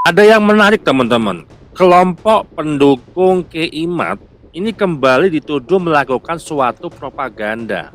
Ada yang menarik teman-teman, kelompok pendukung Keimat ini kembali dituduh melakukan suatu propaganda.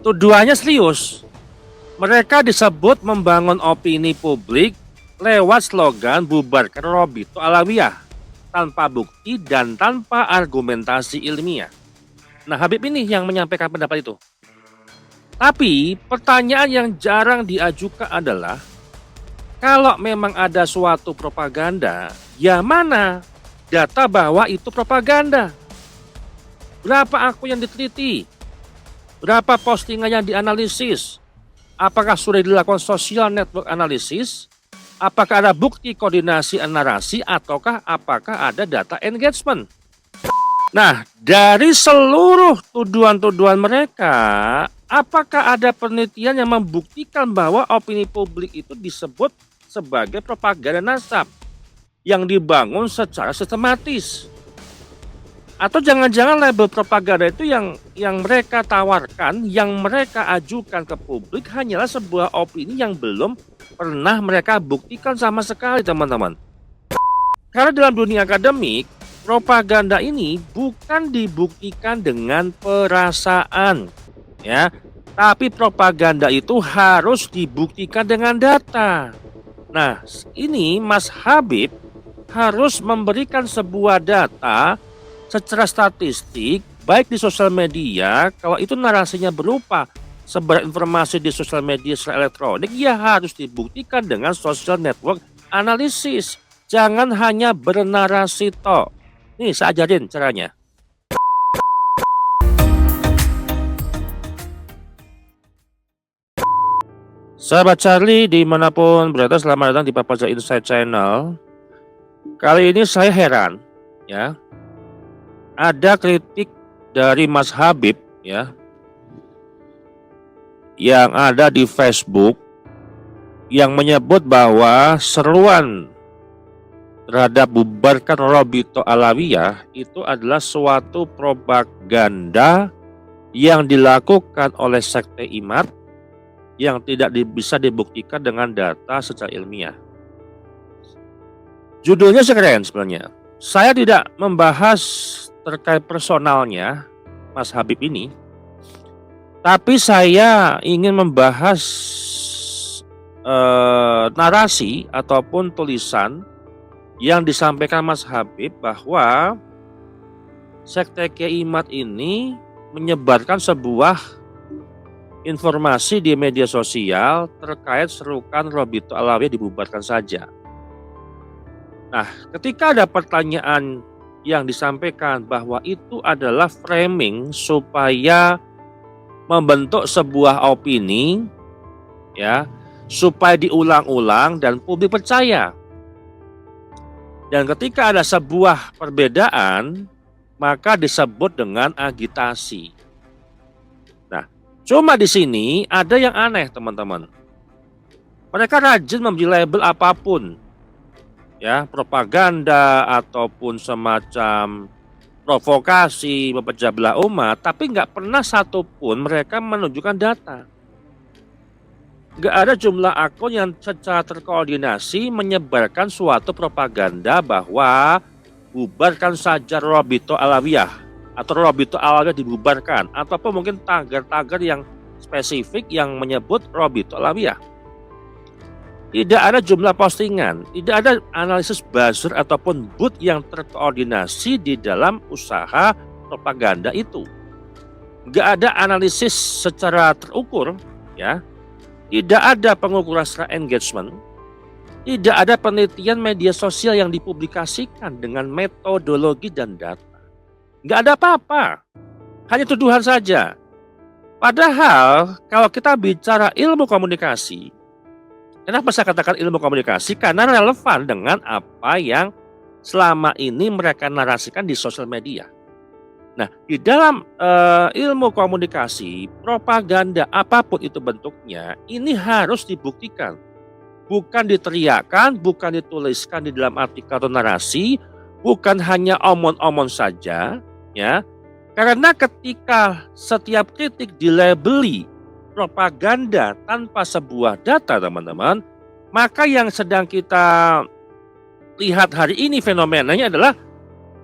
Tuduhannya serius, mereka disebut membangun opini publik lewat slogan bubarkan Robito Alawiyah tanpa bukti dan tanpa argumentasi ilmiah. Nah, Habib ini yang menyampaikan pendapat itu. Tapi pertanyaan yang jarang diajukan adalah, kalau memang ada suatu propaganda, ya mana data bahwa itu propaganda? Berapa akun yang diteliti? Berapa postingan yang dianalisis? Apakah sudah dilakukan social network analysis? Apakah ada bukti koordinasi narasi? Ataukah apakah ada data engagement? Nah, dari seluruh tuduhan-tuduhan mereka, apakah ada penelitian yang membuktikan bahwa opini publik itu disebut sebagai propaganda nasab yang dibangun secara sistematis? Atau jangan-jangan label propaganda itu yang mereka tawarkan, yang mereka ajukan ke publik hanyalah sebuah opini yang belum pernah mereka buktikan sama sekali, teman-teman. Karena dalam dunia akademik, propaganda ini bukan dibuktikan dengan perasaan, ya. Tapi propaganda itu harus dibuktikan dengan data. Nah, ini Mas Habib harus memberikan sebuah data secara statistik, baik di sosial media, kalau itu narasinya berupa sebar informasi di sosial media secara elektronik, ya harus dibuktikan dengan social network analysis. Jangan hanya bernarasi tok. Nih, saya ajarin caranya. Sahabat Charlie dimanapun berada, selamat datang di Papaza Insight Channel. Kali ini saya heran, ya. Ada kritik dari Mas Habib, ya, yang ada di Facebook yang menyebut bahwa seruan terhadap bubarkan Robito Alawiyah itu adalah suatu propaganda yang dilakukan oleh sekte Imat yang tidak bisa dibuktikan dengan data secara ilmiah. Judulnya keren sebenarnya. Saya tidak membahas terkait personalnya Mas Habib ini, tapi saya ingin membahas narasi ataupun tulisan yang disampaikan Mas Habib bahwa sekte Keimat ini menyebarkan sebuah informasi di media sosial terkait serukan Robito Alawiyah dibubarkan saja. Nah, ketika ada pertanyaan yang disampaikan bahwa itu adalah framing supaya membentuk sebuah opini, ya, supaya diulang-ulang dan publik percaya. Dan ketika ada sebuah perbedaan, maka disebut dengan agitasi. Nah, cuma di sini ada yang aneh, teman-teman. Mereka rajin memberi label apapun, ya, propaganda ataupun semacam provokasi, memecah belah umat, tapi nggak pernah satupun mereka menunjukkan data. Nggak ada jumlah akun yang secara terkoordinasi menyebarkan suatu propaganda bahwa bubarkan saja Robito Alawiyah atau Robito Alawiyah dibubarkan, ataupun mungkin tagar-tagar yang spesifik yang menyebut Robito Alawiyah. Tidak ada jumlah postingan, tidak ada analisis buzzer ataupun booth yang terkoordinasi di dalam usaha propaganda itu. Nggak ada analisis secara terukur, ya. Tidak ada pengukuran secara engagement. Tidak ada penelitian media sosial yang dipublikasikan dengan metodologi dan data. Nggak ada apa-apa, hanya tuduhan saja. Padahal kalau kita bicara ilmu komunikasi, kenapa saya katakan ilmu komunikasi? Karena relevan dengan apa yang selama ini mereka narasikan di sosial media. Nah, di dalam ilmu komunikasi, propaganda apapun itu bentuknya, ini harus dibuktikan. Bukan diteriakkan, bukan dituliskan di dalam artikel atau narasi, bukan hanya omong-omong saja, ya. Karena ketika setiap kritik dilabeli propaganda tanpa sebuah data, teman-teman, Maka yang sedang kita lihat hari ini fenomenanya adalah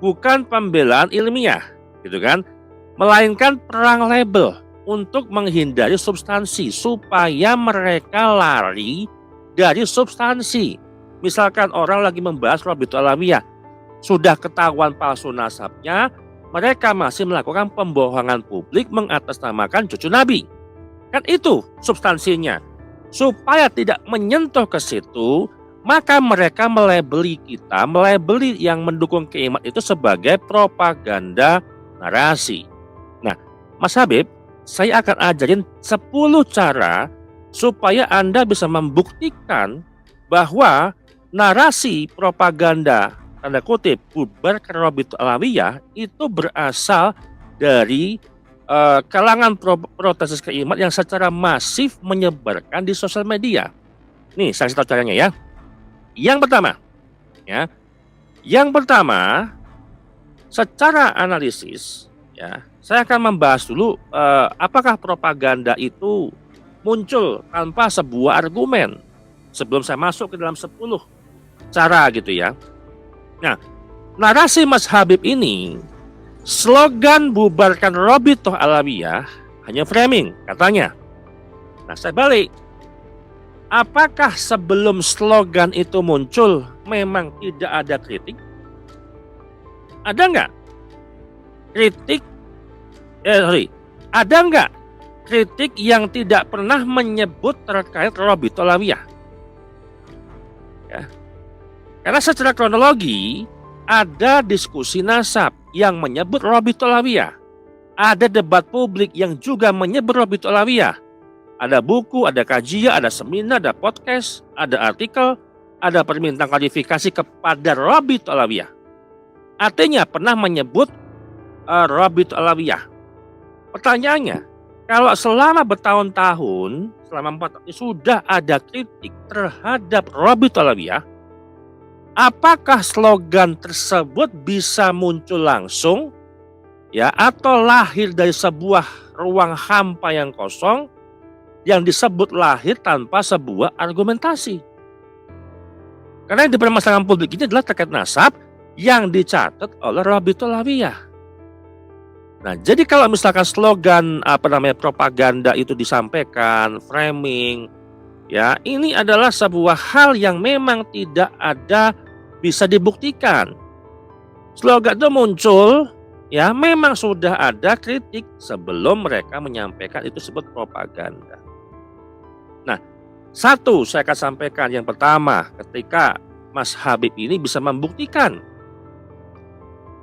bukan pembelaan ilmiah, gitu kan, melainkan perang label untuk menghindari substansi supaya mereka lari dari substansi. Misalkan orang lagi membahas Rabitul Alawiyah, sudah ketahuan palsu nasabnya, mereka masih melakukan pembohongan publik mengatasnamakan cucu Nabi. Kan itu substansinya. Supaya tidak menyentuh ke situ, maka mereka melabeli kita, melabeli yang mendukung keimat itu sebagai propaganda narasi. Nah, Mas Habib, saya akan ajarin 10 cara supaya Anda bisa membuktikan bahwa narasi propaganda tanda kutip bubar Rabitul Alawiyah itu berasal dari kalangan protesis keimat yang secara masif menyebarkan di sosial media. Nih, saya kasih tahu caranya ya. Yang pertama, ya. Yang pertama, secara analisis, ya, saya akan membahas dulu apakah propaganda itu muncul tanpa sebuah argumen sebelum saya masuk ke dalam 10 cara gitu ya. Nah, narasi Mas Habib ini, slogan bubarkan Rabitul Alawiyah hanya framing katanya. Nah, saya balik. Apakah sebelum slogan itu muncul memang tidak ada kritik? Ada nggak kritik? Ada nggak kritik yang tidak pernah menyebut terkait Rabitul Alawiyah? Ya. Karena secara kronologi ada diskusi nasab yang menyebut Rabitul Alawiyah, ada debat publik yang juga menyebut Rabitul Alawiyah. Ada buku, ada kajian, ada seminar, ada podcast, ada artikel, ada permintaan klarifikasi kepada Rabitul Alawiyah. Artinya pernah menyebut Rabitul Alawiyah. Pertanyaannya, kalau selama bertahun-tahun, selama 4 tahun sudah ada kritik terhadap Rabitul Alawiyah, apakah slogan tersebut bisa muncul langsung, ya, atau lahir dari sebuah ruang hampa yang kosong yang disebut lahir tanpa sebuah argumentasi? Karena yang dipermasalahkan publik ini adalah terkait nasab yang dicatat oleh Rabitul Alawiyah. Nah, jadi kalau misalkan slogan propaganda itu disampaikan, framing, ya, ini adalah sebuah hal yang memang tidak ada bisa dibuktikan. Slogan itu muncul, ya, memang sudah ada kritik sebelum mereka menyampaikan itu disebut propaganda. Nah, satu saya akan sampaikan yang pertama, ketika Mas Habib ini bisa membuktikan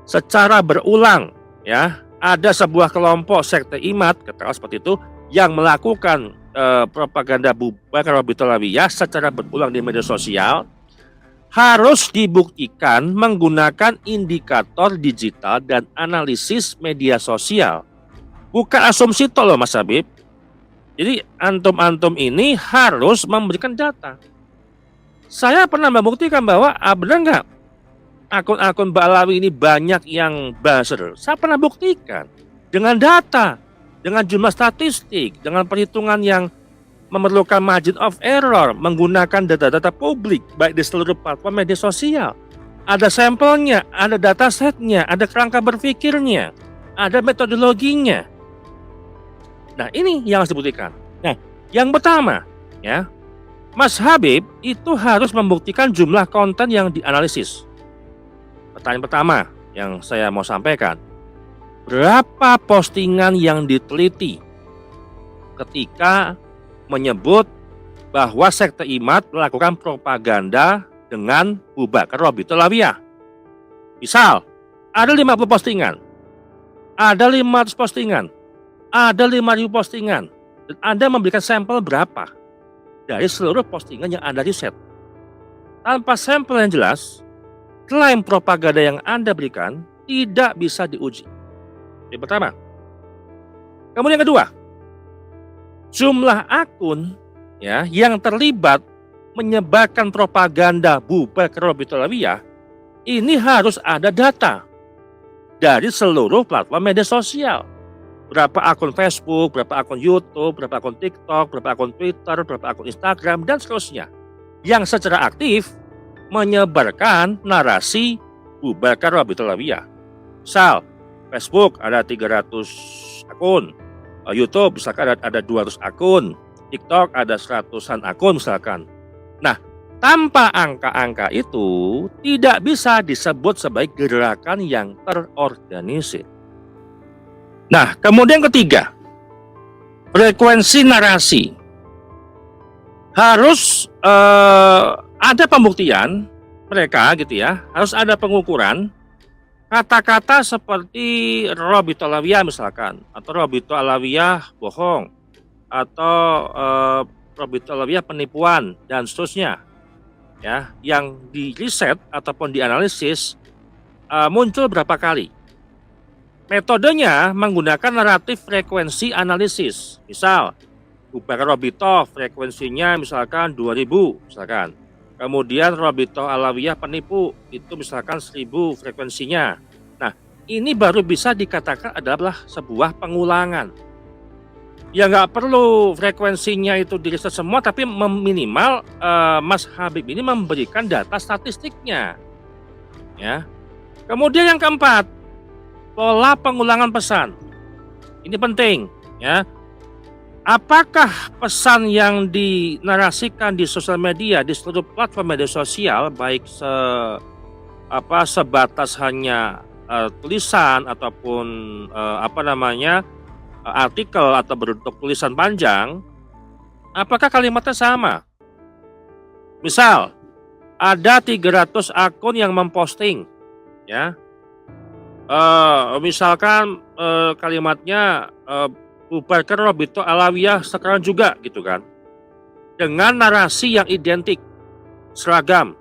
secara berulang, ya, ada sebuah kelompok sekte imat, katakan seperti itu, yang melakukan propaganda bubar Rabitul Alawiyah secara berulang di media sosial, harus dibuktikan menggunakan indikator digital dan analisis media sosial. Bukan asumsi loh Mas Habib. Jadi antum-antum ini harus memberikan data. Saya pernah membuktikan bahwa benar nggak akun-akun Mbak Alawi ini banyak yang buzzer. Saya pernah buktikan dengan data, dengan jumlah statistik, dengan perhitungan yang memerlukan margin of error, menggunakan data-data publik baik di seluruh platform media sosial. Ada sampelnya, ada datasetnya, ada kerangka berpikirnya, ada metodologinya. Nah, ini yang harus dibuktikan. Nah, yang pertama, ya, Mas Habib itu harus membuktikan jumlah konten yang dianalisis. Pertanyaan pertama yang saya mau sampaikan, berapa postingan yang diteliti ketika menyebut bahwa sekte imat melakukan propaganda dengan bubarkan Rabitul Alawiyah? Misal, ada 50 postingan, ada 500 postingan, ada 5.000 postingan, dan Anda memberikan sampel berapa dari seluruh postingan yang Anda riset? Tanpa sampel yang jelas, klaim propaganda yang Anda berikan tidak bisa diuji. Yang pertama. Kemudian yang kedua, jumlah akun, ya, yang terlibat menyebarkan propaganda bubar Rabitul Alawiyah ini harus ada data dari seluruh platform media sosial. Berapa akun Facebook, berapa akun YouTube, berapa akun TikTok, berapa akun Twitter, berapa akun Instagram, dan seterusnya. yang secara aktif menyebarkan narasi bubarkan Robitul Alawiyah. Misal, Facebook ada 300 akun, YouTube misalkan ada 200 akun, TikTok ada 100-an akun misalkan. Nah, tanpa angka-angka itu tidak bisa disebut sebagai gerakan yang terorganisir. Nah, kemudian ketiga, frekuensi narasi. Harus ada pembuktian mereka gitu ya, harus ada pengukuran kata-kata seperti Robitul Alawiyah misalkan, atau Robitul Alawiyah bohong, atau Robitul Alawiyah penipuan dan seterusnya. Ya, yang di riset ataupun dianalisis muncul berapa kali. Metodenya menggunakan naratif frekuensi analisis. Misal, bubarkan Robito frekuensinya misalkan 2000 misalkan. Kemudian Robitul Alawiyah penipu itu misalkan 1000 frekuensinya. Nah, ini baru bisa dikatakan adalah sebuah pengulangan. Ya nggak perlu frekuensinya itu diriset semua, tapi minimal Mas Habib ini memberikan data statistiknya. Ya. Kemudian yang keempat, pola pengulangan pesan. Ini penting, ya. Apakah pesan yang dinarasikan di sosial media, di seluruh platform media sosial, baik sebatas hanya tulisan ataupun artikel atau berbentuk tulisan panjang, apakah kalimatnya sama? Misal, ada 300 akun yang memposting, ya. Misalkan kalimatnya bubarkan Robitul Alawiyah sekarang juga gitu kan, dengan narasi yang identik, seragam.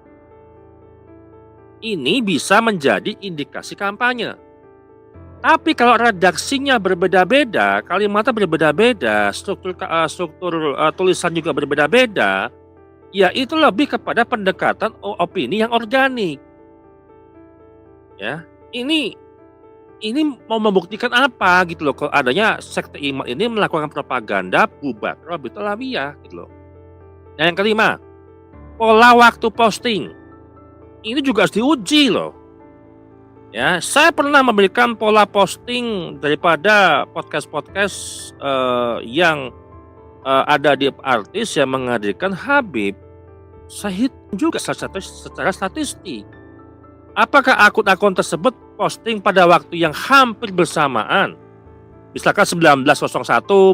Ini bisa menjadi indikasi kampanye. Tapi kalau redaksinya berbeda-beda, kalimatnya berbeda-beda, struktur tulisan juga berbeda-beda, ya itu lebih kepada pendekatan opini yang organik. Ya, ini mau membuktikan apa gitu loh, kalau adanya sekte imat ini melakukan propaganda bubar Robitul Alawiyah gitu loh. Nah, yang kelima, pola waktu posting. Ini juga harus diuji loh. Ya, saya pernah memberikan pola posting daripada podcast-podcast yang ada di artis yang menghadirkan Habib. Saya hitung juga secara statistik. Apakah akun-akun tersebut posting pada waktu yang hampir bersamaan? Misalkan 1901,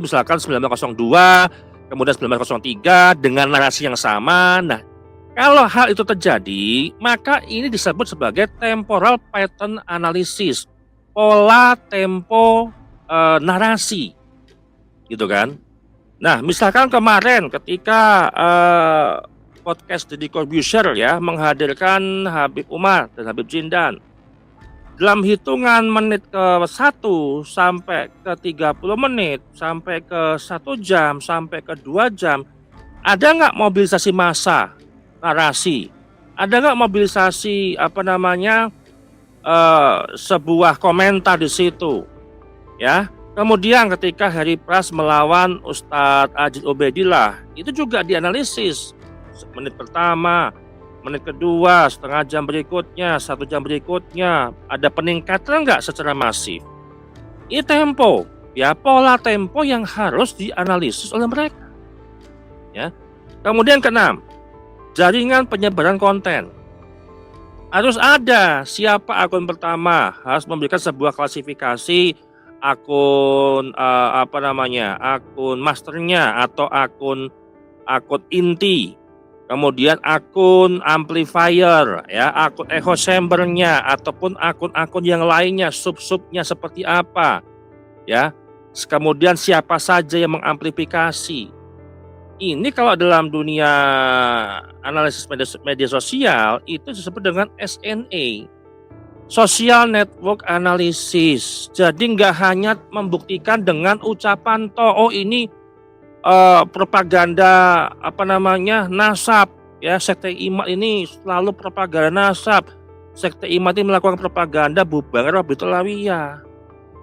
misalkan 1902, kemudian 1903 dengan narasi yang sama. Nah, kalau hal itu terjadi, maka ini disebut sebagai temporal pattern analysis, pola tempo narasi, gitu kan? Nah, misalkan kemarin ketika podcast Deddy Corbuzier ya menghadirkan Habib Umar dan Habib Jindan, dalam hitungan menit ke 1 sampai ke 30 menit, sampai ke 1 jam, sampai ke 2 jam, ada nggak mobilisasi massa narasi? Ada nggak mobilisasi sebuah komentar di situ? Ya. Kemudian ketika Harry Pras melawan Ustadz Ajid Ubedillah, itu juga dianalisis. Menit pertama, menit kedua, setengah jam berikutnya, 1 jam berikutnya, ada peningkatan nggak secara masif? Ini tempo, ya, pola tempo yang harus dianalisis oleh mereka. Ya. Kemudian keenam, jaringan penyebaran konten. Harus ada siapa akun pertama, harus memberikan sebuah klasifikasi akun akun masternya atau akun inti. Kemudian akun amplifier, ya, akun echo chambernya, ataupun akun-akun yang lainnya, sub-subnya seperti apa, ya. Kemudian siapa saja yang mengamplifikasi. Ini kalau dalam dunia analisis media sosial itu disebut dengan SNA, Social Network Analysis. Jadi nggak hanya membuktikan dengan ucapan oh ini propaganda nasab, ya, sekte imat ini selalu propaganda nasab, sekte imat ini melakukan propaganda bubar Robitul Alawiyah.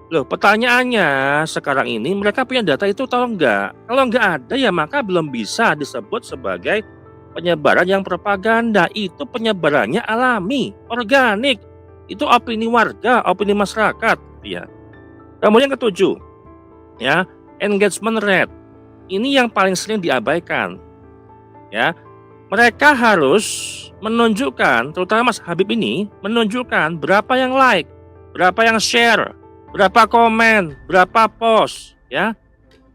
Loh, pertanyaannya sekarang ini mereka punya data itu atau enggak? Kalau enggak ada, ya maka belum bisa disebut sebagai penyebaran yang propaganda. Itu penyebarannya alami, organik. Itu opini warga, opini masyarakat, ya. Kemudian ketujuh, ya, engagement rate. Ini yang paling sering diabaikan, ya. Mereka harus menunjukkan, terutama Mas Habib ini, menunjukkan berapa yang like, berapa yang share, berapa komen, berapa post, ya.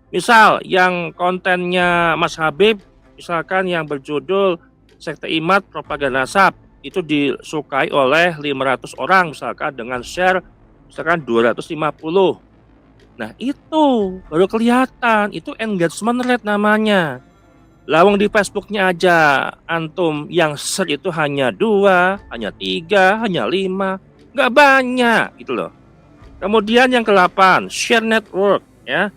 Misal yang kontennya Mas Habib, misalkan yang berjudul Sekte Imat Propaganda Nasab, itu disukai oleh 500 orang misalkan dengan share misalkan 250. Nah itu baru kelihatan, itu engagement rate namanya. Lawang di Facebooknya aja antum yang share itu hanya 2, hanya 3, hanya 5, nggak banyak gitu loh. Kemudian yang ke-8, share network, ya.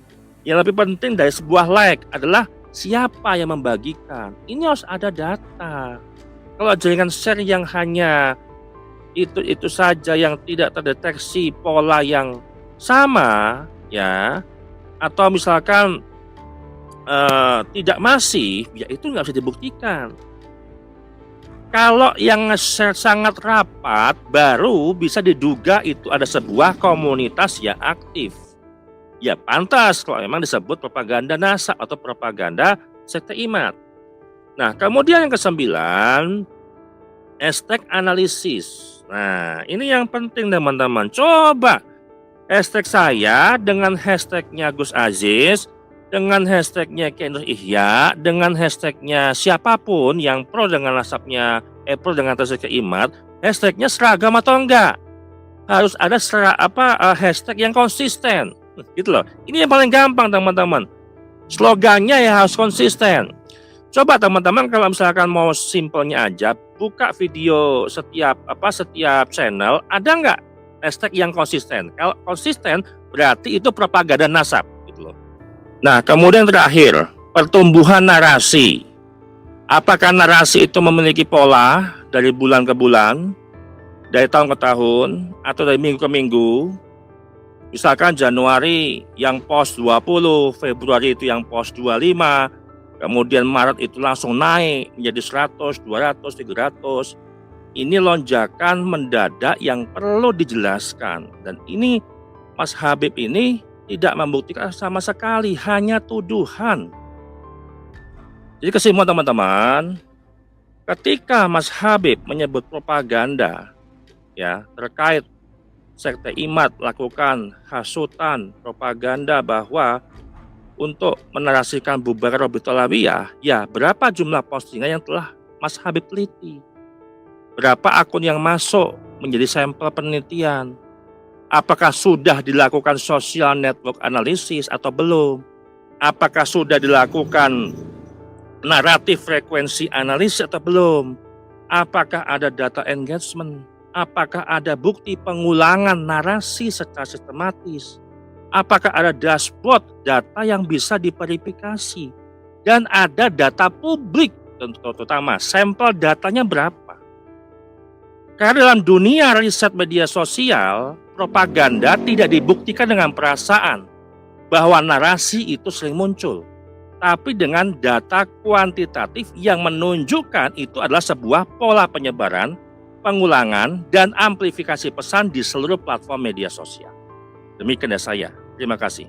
Yang lebih penting dari sebuah like adalah siapa yang membagikan. Ini harus ada data. Kalau jaringan share yang hanya itu saja yang tidak terdeteksi pola yang sama, ya, atau misalkan tidak masif, ya itu nggak bisa dibuktikan. Kalau yang nge-share sangat rapat, baru bisa diduga itu ada sebuah komunitas yang aktif. Ya pantas kalau memang disebut propaganda nasab atau propaganda sekte imat. Nah kemudian yang ke-9, hashtag analisis. Nah ini yang penting teman-teman. Coba hashtag saya dengan hashtagnya Gus Aziz, dengan hashtagnya Kenur Ihya, dengan hashtagnya siapapun yang pro dengan nasabnya, pro dengan sekte imat, hashtagnya seragam atau enggak? Harus ada hashtag yang konsisten, gitu loh. Ini yang paling gampang teman-teman. Slogannya ya harus konsisten. Coba teman-teman kalau misalkan mau simpelnya aja, buka video setiap channel, ada nggak hashtag yang konsisten? Kalau konsisten berarti itu propaganda nasab, gitu loh. Nah, kemudian terakhir, pertumbuhan narasi. Apakah narasi itu memiliki pola dari bulan ke bulan, dari tahun ke tahun, atau dari minggu ke minggu? Misalkan Januari yang post 20, Februari itu yang post 25, kemudian Maret itu langsung naik menjadi 100, 200, 300. Ini lonjakan mendadak yang perlu dijelaskan. Dan ini Mas Habib ini tidak membuktikan sama sekali, hanya tuduhan. Jadi kesimpulan teman-teman, ketika Mas Habib menyebut propaganda, ya, terkait sekte imat lakukan hasutan propaganda bahwa untuk menarasikan bubar Robitul Alawiyah, ya berapa jumlah postingan yang telah Mas Habib teliti? Berapa akun yang masuk menjadi sampel penelitian? Apakah sudah dilakukan social network analysis atau belum? Apakah sudah dilakukan naratif frekuensi analisis atau belum? Apakah ada data engagement? Apakah ada bukti pengulangan narasi secara sistematis? Apakah ada dashboard data yang bisa diverifikasi? Dan ada data publik, terutama sampel datanya berapa? Karena dalam dunia riset media sosial, propaganda tidak dibuktikan dengan perasaan bahwa narasi itu sering muncul, tapi dengan data kuantitatif yang menunjukkan itu adalah sebuah pola penyebaran, pengulangan, dan amplifikasi pesan di seluruh platform media sosial. Demikian dari saya. Terima kasih.